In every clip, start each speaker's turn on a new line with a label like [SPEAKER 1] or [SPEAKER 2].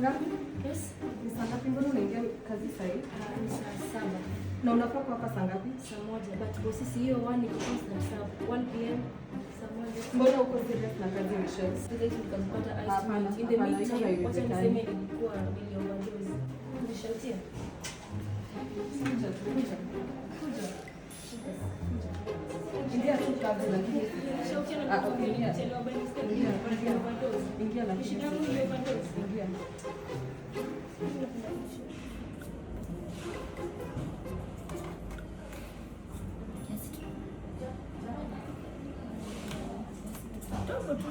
[SPEAKER 1] ngapi?
[SPEAKER 2] Yes.
[SPEAKER 1] Ni saa ngapi mbona unaingia kazi sasa hivi?
[SPEAKER 2] Ni saa 7.
[SPEAKER 1] Na unafaa kuwa hapa saa ngapi?
[SPEAKER 2] Saa 1. But boss sisi hiyo 1 ni because na saa 1 PM. Saa 1.
[SPEAKER 1] Mbona uko serious na kazi Michelle?
[SPEAKER 2] Sasa hivi nikapata ice
[SPEAKER 1] Hapana,
[SPEAKER 2] cream. In the
[SPEAKER 1] hapana,
[SPEAKER 2] meantime,
[SPEAKER 1] hiyo
[SPEAKER 2] wacha
[SPEAKER 1] haiwezekani.
[SPEAKER 2] niseme ilikuwa really overdose. Nishautia.
[SPEAKER 1] Kuja. Ingia tu kazi lakini
[SPEAKER 2] Nishautia na
[SPEAKER 1] okay,
[SPEAKER 2] kuchelewa
[SPEAKER 1] ingia.
[SPEAKER 2] by mistake.
[SPEAKER 1] Ingia.
[SPEAKER 2] Overdose.
[SPEAKER 1] Ingia lakini
[SPEAKER 2] Shida yangu ni overdose.
[SPEAKER 1] ingia.
[SPEAKER 2] Kidogo tu.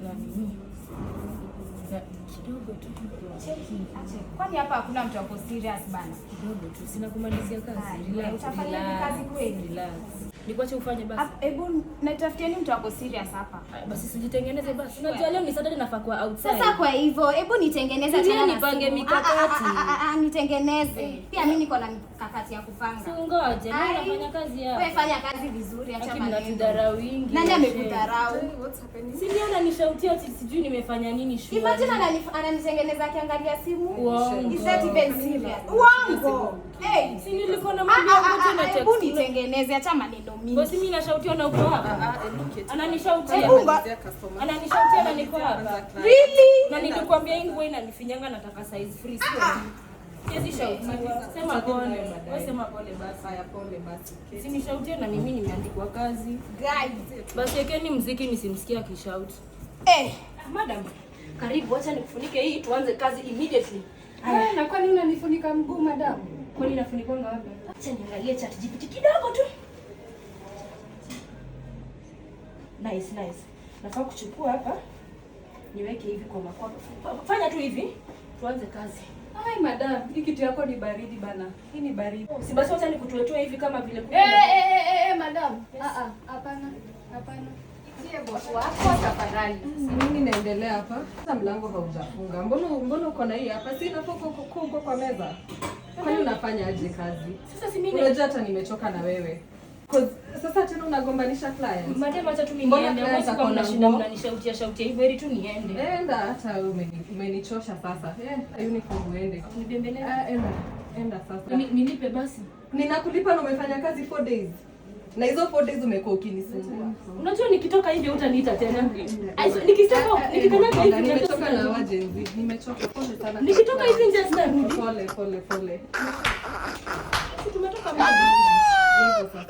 [SPEAKER 2] Na nini? Kidogo tu.
[SPEAKER 3] Cheki, ache. Kwani hapa hakuna mtu wako serious bana?
[SPEAKER 2] Kidogo tu. Sina kumalizia kazi.
[SPEAKER 3] Relax, utafanya hivi kazi kweli?
[SPEAKER 2] Relax. Nikuache ufanye basi.
[SPEAKER 3] Hebu natafutieni mtu wako serious hapa.
[SPEAKER 2] Basi sijitengeneze basi. Unajua leo ni Saturday nafaa kuwa outside.
[SPEAKER 3] Sasa kwa hivyo, hebu nitengeneze
[SPEAKER 2] Ndio
[SPEAKER 3] tena na
[SPEAKER 2] nipange
[SPEAKER 3] simu.
[SPEAKER 2] mikakati.
[SPEAKER 3] Nitengeneze. Pia mimi niko na mikakati ya kupanga.
[SPEAKER 2] Si ungoje, mimi
[SPEAKER 3] Ai,
[SPEAKER 2] nafanya kazi hapa.
[SPEAKER 3] Wewe fanya kazi vizuri, acha
[SPEAKER 2] Lakini
[SPEAKER 3] maneno.
[SPEAKER 2] mnatudharau wingi.
[SPEAKER 3] Nani amekudharau?
[SPEAKER 1] What's happening?
[SPEAKER 2] Si niona nishautia ati sijui nimefanya nini shule.
[SPEAKER 3] Imagine ananitengeneza akiangalia simu.
[SPEAKER 2] Uongo.
[SPEAKER 3] Is that even serious? Uongo. Hey,
[SPEAKER 2] Si nilikuwa na mambo yangu tena
[SPEAKER 3] hebu
[SPEAKER 2] text.
[SPEAKER 3] nitengeneze, acha maneno mingi.
[SPEAKER 2] Bosi mimi nashautiwa na uko hapa. Ananishautia.
[SPEAKER 3] Hebu
[SPEAKER 2] Ananishautia na niko hapa.
[SPEAKER 3] Really?
[SPEAKER 2] Na nilikwambia hii nguo inanifinyanga nataka size free sio? Siwezi shautiwa. Sema pole. Wewe sema pole basi.
[SPEAKER 1] Haya pole basi.
[SPEAKER 2] Si nishautia na mimi nimeandikwa kazi.
[SPEAKER 3] Guys.
[SPEAKER 2] Basi ekeni muziki nisimsikia kishout. Madam, karibu acha nikufunike hii tuanze kazi immediately.
[SPEAKER 1] Na kwani unanifunika mguu madam?
[SPEAKER 2] Kwani nafunikwanga wapi? Acha niangalie ChatGPT kidogo tu. Nice. Nafaa kuchukua hapa. Niweke hivi kwa makwapa. Fanya tu hivi. Tuanze kazi.
[SPEAKER 1] Ai madam, hii kitu yako ni baridi bana. Hii ni baridi.
[SPEAKER 2] Si basi acha nikutoetoe hivi kama vile
[SPEAKER 1] Madam. Hapana. Itie boss wako tafadhali. Nini naendelea hapa? Sasa mlango haujafunga. Mbona uko na hii hapa? Si nafaa uko kwa meza. Kwani unafanya aje kazi?
[SPEAKER 2] Sasa si mimi.
[SPEAKER 1] Unajua hata nimechoka na wewe. Sasa tena unagombanisha client.
[SPEAKER 2] Madam acha tu mimi
[SPEAKER 1] Mbona
[SPEAKER 2] niende.
[SPEAKER 1] client
[SPEAKER 2] Kwa
[SPEAKER 1] akona
[SPEAKER 2] mnashinda
[SPEAKER 1] nguo?
[SPEAKER 2] mnanishautia hivyo ili tu niende.
[SPEAKER 1] Enda hata umenichosha sasa. Uniform uende.
[SPEAKER 2] Nibembeleze.
[SPEAKER 1] Enda sasa.
[SPEAKER 2] Nilipe basi.
[SPEAKER 1] Ninakulipa na umefanya kazi 4 days. Na hizo 4 days umekuwa ukinisumbua.
[SPEAKER 2] Unajua nikitoka hivi utaniita tena. Nikisema nikikanyaga hivi
[SPEAKER 1] nimechoka na wajenzi. Nimechoka pole sana.
[SPEAKER 2] Nikitoka hivi nje sasa.
[SPEAKER 1] Pole.
[SPEAKER 2] Tumetoka mbali.
[SPEAKER 1] Hivyo sasa.